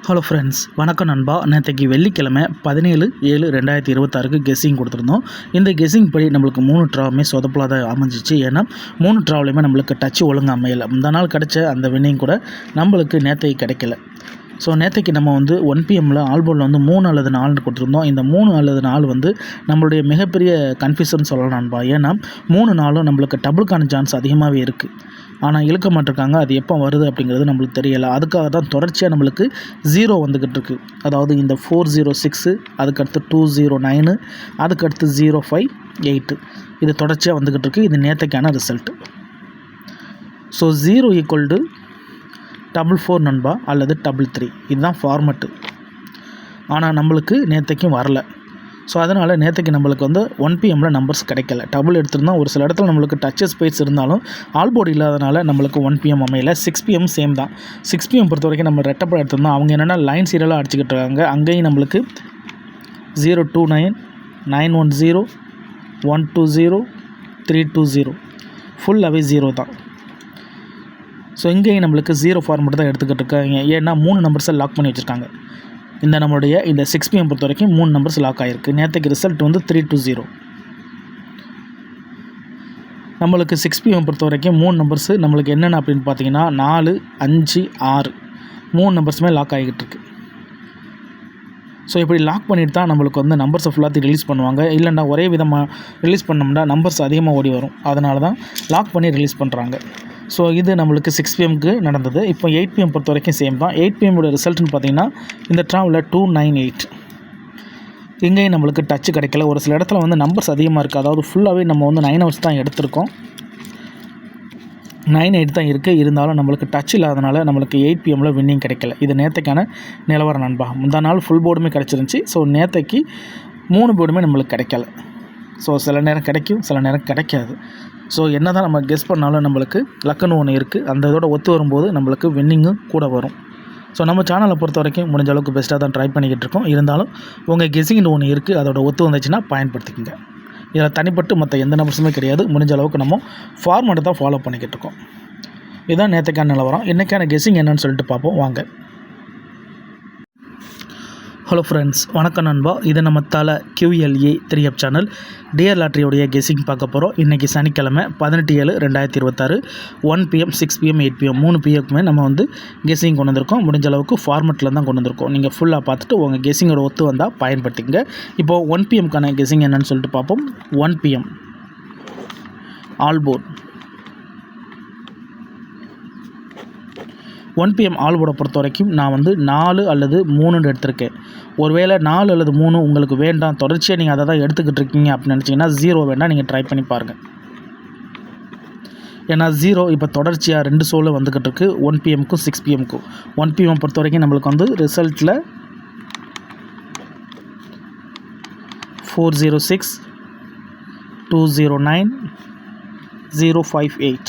Hello friends, வணக்கம் நண்பா. நேற்றைக்கு வெள்ளிக்கிழமை 17/7/2026 கெஸ்ஸிங் கொடுத்துருந்தோம். இந்த கெஸ்ஸிங் படி நம்மளுக்கு 3 ட்ராவுமே சொதப்பலாக தான் அமைஞ்சிச்சு. ஏன்னா 3 ட்ராவிலையுமே நம்மளுக்கு டச்சு ஒழுங்காக அமையலை. இந்த நாள் கிடச்ச அந்த வின்னிங் கூட நம்மளுக்கு நேற்றைக்கு கிடைக்கல. ஸோ நேற்றைக்கு நம்ம 1 PM ஆல்போர்டில் 3 அல்லது 4 கொடுத்துருந்தோம். இந்த 3 அல்லது 4 நம்மளுடைய மிகப்பெரிய கன்ஃபியூஷன் சொல்லலாம் நண்பா. ஏன்னா 3 4 நம்மளுக்கு டபுளுக்கான சான்ஸ் அதிகமாகவே இருக்குது. ஆனால் இழுக்க மாட்டிருக்காங்க. அது எப்போ வருது அப்படிங்கிறது நம்மளுக்கு தெரியலை. அதுக்காக தான் தொடர்ச்சியாக நம்மளுக்கு 0 வந்துக்கிட்டு இருக்குது. அதாவது இந்த 406, அதுக்கடுத்து 209, அதுக்கடுத்து 058 இது தொடர்ச்சியாக வந்துக்கிட்டு இருக்குது. இது நேற்றைக்கான ரிசல்ட்டு. ஸோ 0 = 444 நண்பா, அல்லது 33 இதுதான் ஃபார்மெட்டு. ஆனால் நம்மளுக்கு நேற்றைக்கும் வரல. ஸோ அதனால் நேற்றைக்கு நம்மளுக்கு 1 PM நம்பர்ஸ் கிடைக்கல. டபுள் எடுத்திருந்தால் ஒரு சில இடத்துல நம்மளுக்கு டச் ஸ்பேஸ் இருந்தாலும் ஆல்போர்டு இல்லாதனால நம்மளுக்கு 1 PM அமையல. 6 PM சேம் தான். 6 PM பொறுத்த வரைக்கும் நம்ம ரெட்டப்படம் எடுத்திருந்தோம். அவங்க என்னென்னா லைன் சீரியலாக அடிச்சுக்கிட்டு இருக்காங்க. அங்கேயும் நம்மளுக்கு 029, 910, 120, 320 ஃபுல்லாகவே 0 தான். ஸோ இங்கேயும் நம்மளுக்கு 0 ஃபார்மெட் தான் எடுத்துக்கிட்டு இருக்காங்க. ஏன்னா 3 நம்பர்ஸை லாக் பண்ணி வச்சுருக்காங்க. நம்மளுடைய இந்த 6 PM பொறுத்த வரைக்கும் 3 நம்பர்ஸ் லாக் ஆகிருக்கு. நேற்றுக்கு ரிசல்ட் 320. நம்மளுக்கு 6 PM பொறுத்த வரைக்கும் 3 நம்பர்ஸு நம்மளுக்கு என்னென்ன அப்படின்னு பார்த்தீங்கன்னா 4, 5, 6 3 நம்பர்ஸுமே லாக் ஆகிக்கிட்டு இருக்கு. ஸோ இப்படி லாக் பண்ணிட்டு தான் நம்மளுக்கு நம்பர்ஸை ஃபுல்லாத்தையும் ரிலீஸ் பண்ணுவாங்க. இல்லைன்னா ஒரே விதமாக ரிலீஸ் பண்ணோம்னா நம்பர்ஸ் அதிகமாக ஓடி வரும். அதனால தான் லாக் பண்ணி ரிலீஸ் பண்ணுறாங்க. ஸோ இது நம்மளுக்கு 6 PMக்கு நடந்தது. இப்போ 8 PM பொறுத்த வரைக்கும் சேம் தான். 8 PMோட ரிசல்ட்னு பார்த்தீங்கன்னா இந்த ட்ராவில் 298. இங்கேயும் நம்மளுக்கு டச்சு கிடைக்கல. ஒரு சில இடத்துல நம்பர்ஸ் அதிகமாக இருக்குது. அதாவது ஃபுல்லாகவே நம்ம 9 ஹவர்ஸ் தான் எடுத்திருக்கோம். 98 தான் இருக்குது. இருந்தாலும் நம்மளுக்கு டச் இல்லாதனால நம்மளுக்கு 8 PM வின்னிங் கிடைக்கல. இது நேற்றைக்கான நிலவரம் நண்பா. முந்தா நாள் ஃபுல் போர்டுமே கிடச்சிருந்துச்சி. ஸோ நேற்றைக்கு 3 போர்டுமே நம்மளுக்கு கிடைக்கல. ஸோ சில நேரம் கிடைக்கும், சில நேரம் கிடைக்காது. ஸோ என்ன தான் நம்ம கெஸ் பண்ணாலும் நம்மளுக்கு லக்குன்னு ஒன்று இருக்குது. அந்த இதோட ஒத்து வரும்போது நம்மளுக்கு வின்னிங்கும் கூட வரும். ஸோ நம்ம சேனலை பொறுத்த வரைக்கும் முடிஞ்ச அளவுக்கு பெஸ்ட்டாக தான் ட்ரை பண்ணிக்கிட்டு இருக்கோம். இருந்தாலும் உங்கள் கெஸ்ஸிங்னு ஒன்று இருக்குது. அதோட ஒத்து வந்துச்சுன்னா பயன்படுத்திக்கோங்க. இதில் தனிப்பட்டு மற்ற எந்த நம்பர்ஸுமே கிடையாது. முடிஞ்ச அளவுக்கு நம்ம ஃபார்மெட்டை தான் ஃபாலோ பண்ணிக்கிட்டு இருக்கோம். இதுதான் நேற்றுக்கான நிலவரம். இன்றைக்கான கெஸ்ஸிங் என்னன்னு சொல்லிட்டு பார்ப்போம் வாங்க. ஹலோ ஃப்ரெண்ட்ஸ், வணக்கம் நண்பா. இது நம்ம தலை QLA 3F சேனல் டியர் லாட்ரியோடைய கெஸ்ஸிங் பார்க்க போகிறோம். இன்றைக்கி சனிக்கிழமை 18/7/2026 1 PM, 6 PM, 8 PM 3 PMக்குமே நம்ம கெஸ்ஸிங் கொண்டு வந்திருக்கோம். முடிஞ்ச அளவுக்கு ஃபார்மெட்டில் தான் கொண்டு வந்திருக்கோம். நீங்கள் ஃபுல்லாக பார்த்துட்டு உங்கள் கெஸ்ஸிங்கோட ஒத்து வந்தால் பயன்படுத்திங்க. இப்போது 1 PMக்கான கெஸ்ஸிங் என்னன்னு சொல்லிட்டு பார்ப்போம். 1 PM ஆல்போர்ட் 1 PM ஆல்போர்டை பொறுத்த வரைக்கும் நான் 4 அல்லது 3 எடுத்திருக்கேன். ஒருவேளை 4 அல்லது 3 உங்களுக்கு வேண்டாம், தொடர்ச்சியாக நீங்கள் அதை தான் எடுத்துக்கிட்டு இருக்கீங்க அப்படின்னு நினச்சிங்கன்னா 0 வேண்டாம், நீங்கள் ட்ரை பண்ணி பாருங்கள். ஏன்னா 0 இப்போ தொடர்ச்சியாக 2 ஷோவில் வந்துக்கிட்டு இருக்குது. 1 PMக்கும் 6 PMக்கும். 1 PM பொறுத்த வரைக்கும் நம்மளுக்கு ரிசல்ட்டில் 406, 209, 058.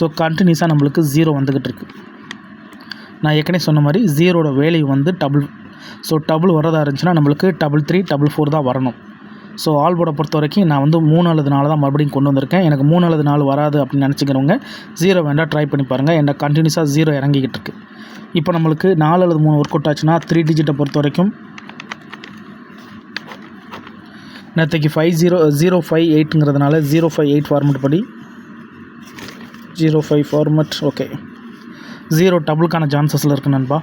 ஸோ கண்டினியூஸாக நம்மளுக்கு 0 வந்துக்கிட்டு இருக்குது. நான் ஏற்கனவே சொன்ன மாதிரி 0ஓட வேல்யூ டபுள். ஸோ டபுள் வரதாக இருந்துச்சுன்னா நம்மளுக்கு 33, 44 தான் வரணும். ஸோ ஆல்போர்டை பொறுத்த வரைக்கும் நான் 3 அல்லது 4 தான் மறுபடியும் கொண்டு வந்திருக்கேன். எனக்கு 3 அல்லது 4 வராது அப்படின்னு நினச்சிக்கிறவங்க 0 வேண்டாம், ட்ரை பண்ணி பாருங்கள். என்ன கண்டினியூஸாக 0 இறங்கிக்கிட்டு இருக்குது. இப்போ நம்மளுக்கு 4 அல்லது 3 ஒர்க் அவுட் ஆச்சுன்னா 3 டிஜிட்டை பொறுத்த வரைக்கும் நேற்றுக்கு 058ங்கிறதுனால 058 ஃபார்மெட் படி 05 ஃபார்மெட் ஓகே. 0 டபுளுக்கான சான்சஸில் இருக்குது நண்பா.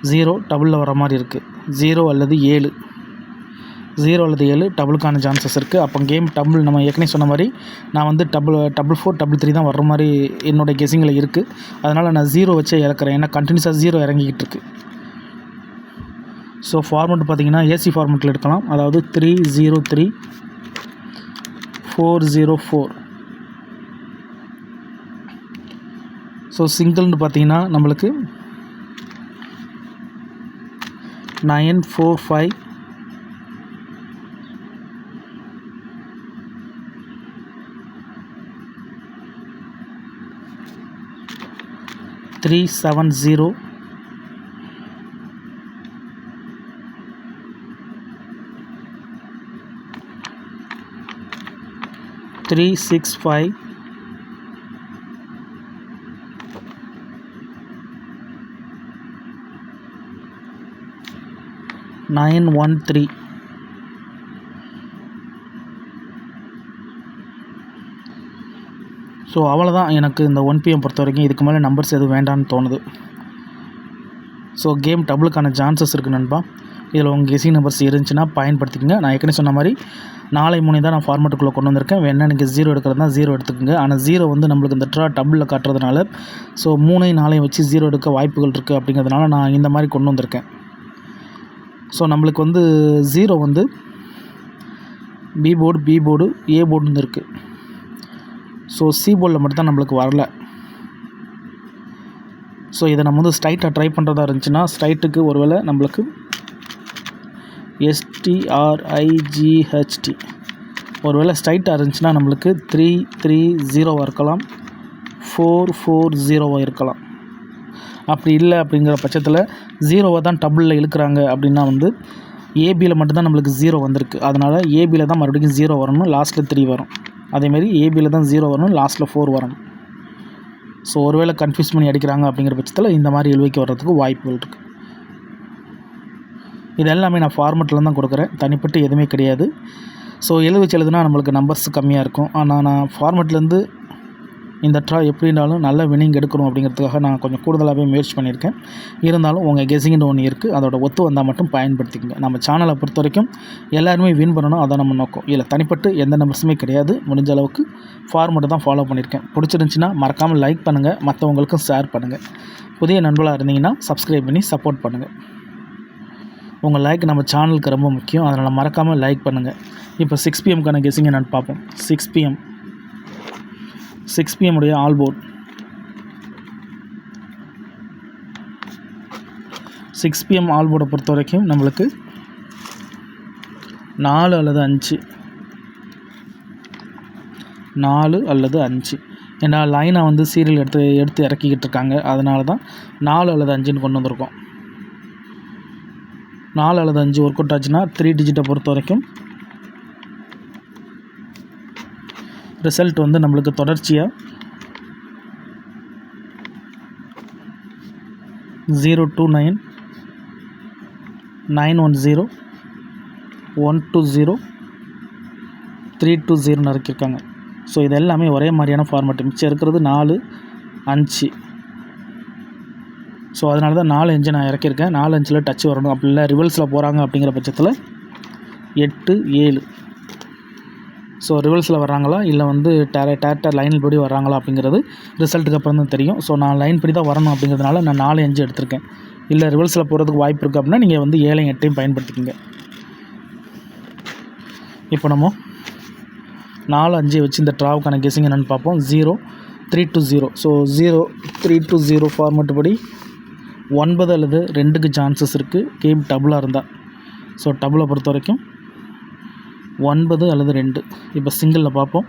0 டபுளில் வர மாதிரி இருக்குது. 0 அல்லது 7 டபுளுக்கான சான்சஸ் இருக்குது. அப்போ கேம் டபுள் நம்ம ஏற்கனவே சொன்ன மாதிரி நான் டபுள் 4, 3 தான் வர்ற மாதிரி என்னோடய கெஸ்ஸிங்கில் இருக்குது. அதனால் நான் 0 வச்சே இறக்குறேன். ஏன்னா கண்டினியூஸாக 0 இறங்கிக்கிட்டு இருக்குது. ஸோ ஃபார்மெட் பார்த்திங்கன்னா AC ஃபார்மெட்டில் எடுக்கலாம். அதாவது 303, 404. ஸோ சிங்கிள்னு பார்த்தீங்கன்னா நம்மளுக்கு 945, 370, 365, 4 913. ஸோ அவ்வளோதான் எனக்கு இந்த 1 PM பொறுத்த வரைக்கும். இதுக்கு மேலே நம்பர்ஸ் எதுவும் வேண்டான்னு தோணுது. ஸோ கேம் டபுளுக்கான சான்சஸ் இருக்குது நண்பா. இதில் உங்கள் கெஸிங் நம்பர்ஸ் இருந்துச்சுன்னா பயன்படுத்திக்கங்க. நான் ஏற்கனவே சொன்ன மாதிரி 4 3 தான் நான் ஃபார்மெட்டுக்குள்ளே கொண்டு வந்திருக்கேன். வேணா நீங்கள் 0 எடுக்கிறது தான் 0 எடுத்துக்கோங்க. ஆனால் 0 வந்து நம்மளுக்கு இந்த டபுளில் காட்டுறதுனால ஸோ 3 4 வச்சு 0 எடுக்க வாய்ப்புகள் இருக்குது. அப்படிங்கிறதுனால நான் இந்த மாதிரி கொண்டு வந்திருக்கேன். ஸோ நம்மளுக்கு வந்து 0 வந்து பி போர்டு ஏ போர்டுன்னு இருக்குது. ஸோ சி போர்டில் மட்டும்தான் நம்மளுக்கு வரல. ஸோ இதை நம்ம வந்து ஸ்ட்ரைட்டாக ட்ரை பண்ணுறதா இருந்துச்சுன்னா ஸ்ட்ரைட்டுக்கு ஒருவேளை நம்மளுக்கு STRIGHT ஒருவேளை ஸ்ட்ரைட்டாக இருந்துச்சுன்னா நம்மளுக்கு 330 இருக்கலாம், 440 இருக்கலாம். அப்படி இல்லை அப்படிங்கிற பட்சத்தில் 0 தான் டபுளில் இழுக்கிறாங்க அப்படின்னா வந்து ஏபியில் மட்டும்தான் நம்மளுக்கு 0 வந்திருக்கு. அதனால் ஏபியில் தான் மறுபடியும் 0 வரணும், லாஸ்ட்டில் 3 வரும். அதேமாரி ஏபியில் தான் 0 வரணும், லாஸ்ட்டில் 4 வரணும். ஸோ ஒருவேளை கன்ஃபியூஸ் பண்ணி அடிக்கிறாங்க அப்படிங்கிற பட்சத்தில் இந்த மாதிரி இழுவைக்கு வர்றதுக்கு வாய்ப்புகள் இருக்குது. இது எல்லாமே நான் ஃபார்மெட்டில் தான் கொடுக்குறேன், தனிப்பட்டு எதுவுமே கிடையாது. ஸோ எழுதுனா நம்மளுக்கு நம்பர்ஸ் கம்மியாக இருக்கும். ஆனால் நான் ஃபார்மெட்லேருந்து இந்த ட்ரா எப்படினாலும் நல்ல வினிங் எடுக்கணும் அப்படிங்கிறதுக்காக நான் கொஞ்சம் கூடுதலாகவே முயற்சி பண்ணியிருக்கேன். இருந்தாலும் உங்கள் கெஸிங்னு ஒன்று இருக்குது, அதோட ஒத்து வந்தால் மட்டும் பயன்படுத்திக்கங்க. நம்ம சேனலை பொறுத்த வரைக்கும் எல்லாருமே வின் பண்ணணும், அதான் நம்ம நோக்கம். இல்லை தனிப்பட்டு எந்த நம்பர்ஸுமே கிடையாது. முடிஞ்ச அளவுக்கு ஃபார்மெட்டை தான் ஃபாலோ பண்ணியிருக்கேன். பிடிச்சிருந்துச்சின்னா மறக்காமல் லைக் பண்ணுங்கள், மற்றவங்களுக்கும் ஷேர் பண்ணுங்கள். புதிய நண்பர்களாக இருந்தீங்கன்னா சப்ஸ்கிரைப் பண்ணி சப்போர்ட் பண்ணுங்கள். உங்கள் லைக் நம்ம சேனலுக்கு ரொம்ப முக்கியம், அதனால் மறக்காமல் லைக் பண்ணுங்கள். இப்போ 6 PMக்கான கெஸிங் என்னென்னு பார்ப்போம். 6 PM உடைய ஆல் போர்ட் 6 PM ஆல் போர்டை பொறுத்த வரைக்கும் நம்மளுக்கு 4 அல்லது 5 ஏன்னா லைனாக வந்து சீரியல் எடுத்து இறக்கிக்கிட்டு இருக்காங்க. அதனால தான் 4 அல்லது 5ன்னு கொண்டு வந்திருக்கோம். 4 அல்லது 5 ஒர்க் அவுட் ஆச்சுன்னா 3 டிஜிட்டை பொறுத்த வரைக்கும் ரிசல்ட் வந்து நம்மளுக்கு தொடர்ச்சியாக 029 910 120 320 இறக்கியிருக்காங்க. ஸோ இது எல்லாமே ஒரே மாதிரியான ஃபார்மேட். மிச்சம் இருக்கிறது 4 5. ஸோ அதனால தான் 4 5 நான் இறக்கியிருக்கேன். 4 5ல் டச் வரணும். அப்படி இல்லை ரிவல்ஸில் போகிறாங்க அப்படிங்கிற பட்சத்தில் 8 7. ஸோ ரிவல்ஸில் வர்றாங்களா இல்லை வந்து டேரக்டாக லைன் படி வர்றாங்களா அப்படிங்கிறது ரிசல்ட்டுக்கு அப்புறம் தான் தெரியும். ஸோ நான் லைன் படி தான் வரணும் அப்படிங்கிறதுனால நான் 4 5 எடுத்திருக்கேன். இல்லை ரிவல்ஸில் போகிறதுக்கு வாய்ப்பு இருக்குது அப்படின்னா நீங்கள் வந்து 7 8 பயன்படுத்திக்கிங்க. இப்போ நம்ம 4 5 வச்சு இந்த ட்ராவுக்கான கெஸிங் என்னென்னு பார்ப்போம். 0-3-0. ஸோ 0-3-0 ஃபார்மெட் படி 9 அல்லது 2க்கு சான்சஸ் இருக்குது கேம் டபுளாக இருந்தால். ஸோ டபுளை பொறுத்த வரைக்கும் 9 அல்லது 2. இப்போ சிங்கிளில் பார்ப்போம்.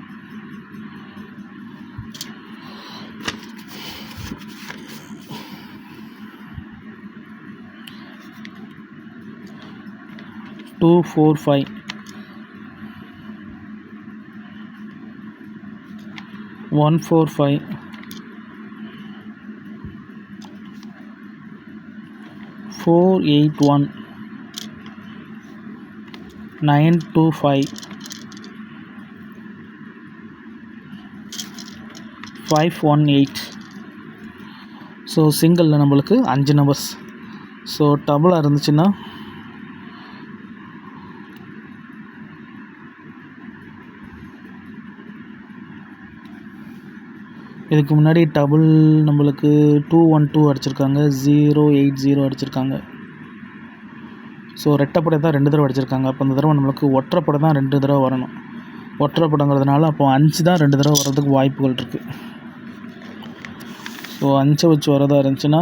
Two 4 5 1 4 5 4 8 1 9 2 5 5 1 8. ஸோ சிங்கிளில் நம்மளுக்கு 5 நம்பர்ஸ். ஸோ டபுளாக இருந்துச்சுன்னா இதுக்கு முன்னாடி டபுள் நம்மளுக்கு 212 அடிச்சிருக்காங்க, 080 அடிச்சிருக்காங்க. ஸோ ரெட்டைப்படை தான் 2 தடவை அடிச்சிருக்காங்க. அப்போ இந்த தடவை நம்மளுக்கு ஒற்றைப்படை தான் 2 தடவை வரணும். ஒற்றைப்படங்கிறதுனால அப்போ 5 தான் 2 தடவை வர்றதுக்கு வாய்ப்புகள் இருக்குது. ஸோ 5 வச்சு வரதா இருந்துச்சுன்னா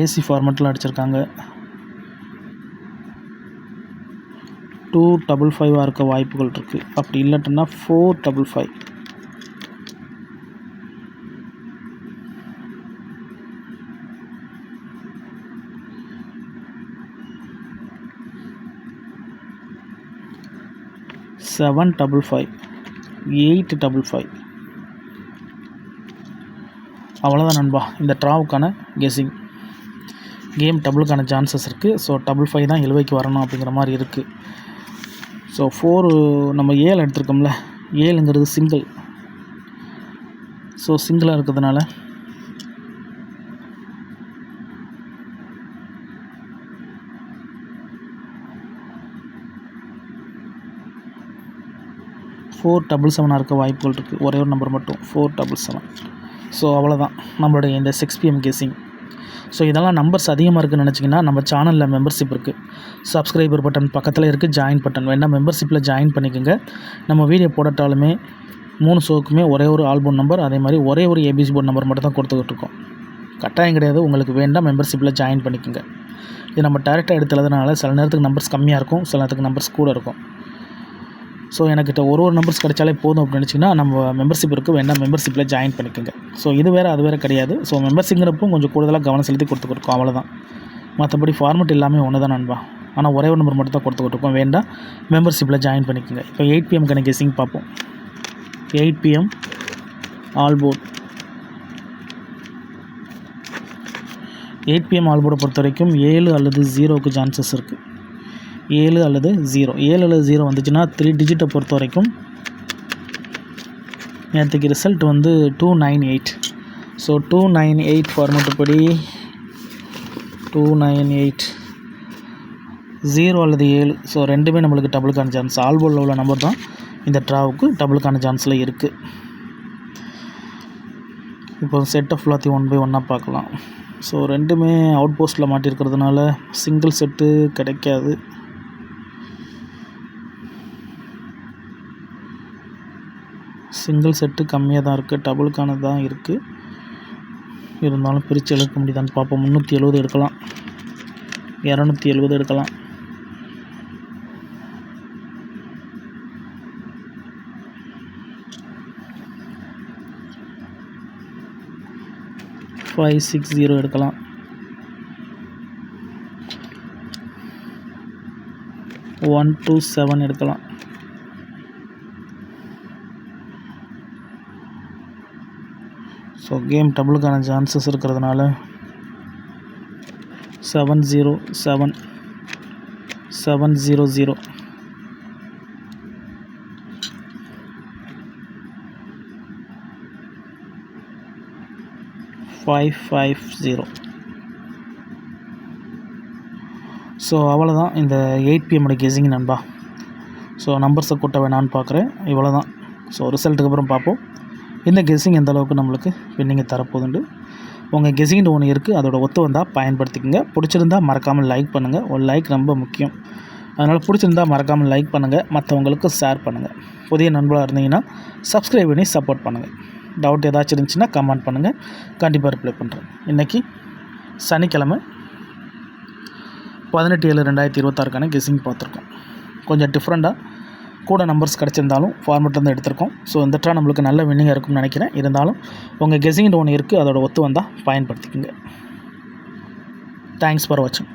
ஏசி ஃபார்மெட்டில் அடிச்சிருக்காங்க. 255 இருக்க வாய்ப்புகள் இருக்குது. அப்படி இல்லாட்டின்னா 455. $755 $855. அவ்வளோதான் நண்பா இந்த ட்ராவுக்கான கெஸ்ஸிங். கேம் டபுளுக்கான சான்சஸ் இருக்குது. ஸோ 5 தான் இழுவைக்கு வரணும் அப்படிங்கிற மாதிரி இருக்குது. ஸோ 4 நம்ம 7 எடுத்துருக்கோம்ல, 7ங்கிறது சிங்கிள். ஸோ சிங்கிளாக இருக்கிறதுனால ஃபோர் 777 இருக்க வாய்ப்புகள் இருக்குது. ஒரே ஒரு நம்பர் மட்டும் 477. ஸோ அவ்வளோதான் நம்மளுடைய இந்த 6 PM கெஸ்ஸிங். ஸோ இதெல்லாம் நம்பர்ஸ் அதிகமாக இருக்குதுன்னு நினச்சிங்கன்னா நம்ம சேனலில் மெம்பர்ஷிப் இருக்குது. சப்ஸ்கிரைபர் பட்டன் பக்கத்தில் இருக்குது, ஜாயின் பட்டன் வேணால் மெம்பர்ஷிப்பில் ஜாயின் பண்ணிக்கோங்க. நம்ம வீடியோ போடட்டாலுமே 3 ஷோக்குமே ஒரே ஒரு ஆல்பம் நம்பர், அதே மாதிரி ஒரே ஒரு ஏபிசி போர்டு நம்பர் மட்டும் தான் கொடுத்துக்கிட்டு இருக்கோம். கட்டாயம் கிடையாது. உங்களுக்கு வேண்டாம் மெம்பர்ஷிப்பில் ஜாயின் பண்ணிக்கோங்க. இது நம்ம டேரெக்டாக எடுத்துறதுனால சில நேரத்துக்கு நம்பர்ஸ் கம்மியாக இருக்கும், சில நேரத்துக்கு நம்பர்ஸ் கூட இருக்கும். ஸோ எனக்கிட்ட ஒரு நம்பர்ஸ் கிடைச்சாலே போதும் அப்படின்னு நினச்சிங்கன்னா நம்ம மெம்பர்ஷிப் இருக்குது, வேண்டாம் மெம்பர்ஷிப்பில் ஜாயின் பண்ணிக்கோங்க. ஸோ இது வேறு அது வேறு கிடையாது. ஸோ மெம்பர்ஷிங்கிறப்போ கொஞ்சம் கூடுதலாக கவனம் செலுத்தி கொடுத்துருக்கோம், அவ்வளோதான். மற்றபடி ஃபார்மெட் எல்லாமே ஒன்று தான் நண்பா. ஆனால் ஒரே ஒரு நம்பர் மட்டும் தான் கொடுத்துருக்கோம், வேண்டாம் மெம்பர்ஷிப்பில் ஜாயின் பண்ணிக்கோங்க. இப்போ 8 PM கெஸ்ஸிங் பார்ப்போம். 8 PM ஆல் போர்ட். 8 PM ஆல் போர்டை பொறுத்த வரைக்கும் 7 அல்லது 0க்கு சான்சஸ் இருக்குது. 7 அல்லது 0. 7 அல்லது 0 வந்துச்சுன்னா 3 டிஜிட்டை பொறுத்த வரைக்கும் நேற்றுக்கு ரிசல்ட் வந்து 298. ஸோ 298 ஃபார்மெட்டு படி 298 0 அல்லது 7. ஸோ ரெண்டுமே நம்மளுக்கு டபுளுக்கான சான்ஸ். ஆல்போர்டில் உள்ள நம்பர் தான் இந்த ட்ராவுக்கு டபுளுக்கான சான்ஸில் இருக்குது. இப்போ செட்டை ஃபுல்லாத்தையும் 1 by 1 பார்க்கலாம். ஸோ ரெண்டுமே அவுட் போஸ்ட்டில் மாட்டியிருக்கிறதுனால சிங்கிள் செட்டு கிடைக்காது. சிங்கிள் செட்டு கம்மியாக தான் இருக்குது, டபுளுக்கானது தான் இருக்குது. இருந்தாலும் பிரித்து எடுக்க முடியுதான்னு பார்ப்போம். 370 எடுக்கலாம், 270 எடுக்கலாம். ஃபைவ் 6 எடுக்கலாம். 127 எடுக்கலாம். ஸோ கேம் டபுளுக்கான சான்சஸ் இருக்கிறதுனால 707 700 550. ஸோ அவ்வளோதான் இந்த 8 PM கெஸ்ஸிங் நண்பா. ஸோ நம்பர்ஸை கூட்ட வேணான்னு பார்க்குறேன், இவ்வளோ தான். ஸோ ரிசல்ட்டுக்கு அப்புறம் பார்ப்போம் இந்த கெஸ்ஸிங் எந்த அளவுக்கு நம்மளுக்கு வின்னிங்கை தரப்போகுதுண்டு. உங்கள் கெஸ்ஸிங் ஒன்று இருக்குது, அதோட ஒத்து வந்தால் பயன்படுத்திக்கங்க. பிடிச்சிருந்தால் மறக்காமல் லைக் பண்ணுங்கள். ஒரு லைக் ரொம்ப முக்கியம். அதனால் பிடிச்சிருந்தால் மறக்காமல் லைக் பண்ணுங்கள், மற்றவங்களுக்கு ஷேர் பண்ணுங்கள். புதிய நண்பர்களாக இருந்தீங்கன்னா சப்ஸ்கிரைப் பண்ணி சப்போர்ட் பண்ணுங்கள். டவுட் ஏதாச்சும் இருந்துச்சுன்னா கமெண்ட் பண்ணுங்கள், கண்டிப்பாக ரிப்ளை பண்ணுறேன். இன்றைக்கி சனிக்கிழமை 18/7/2026 கெஸ்ஸிங் பார்த்துருக்கோம். கொஞ்சம் டிஃப்ரெண்ட்டாக கூட நம்பர்ஸ் கிடச்சிருந்தாலும் ஃபார்மெட் வந்து எடுத்திருக்கோம். ஸோ இந்த ட்ரா நம்மளுக்கு நல்ல வின்னிங்காக இருக்கும்னு நினைக்கிறேன். இருந்தாலும் உங்கள் கெஸ்ஸிங் ஒன்று இருக்குது, அதோட ஒத்து வந்தால் பயன்படுத்திக்கோங்க. தேங்க்ஸ் ஃபார் வாட்சிங்.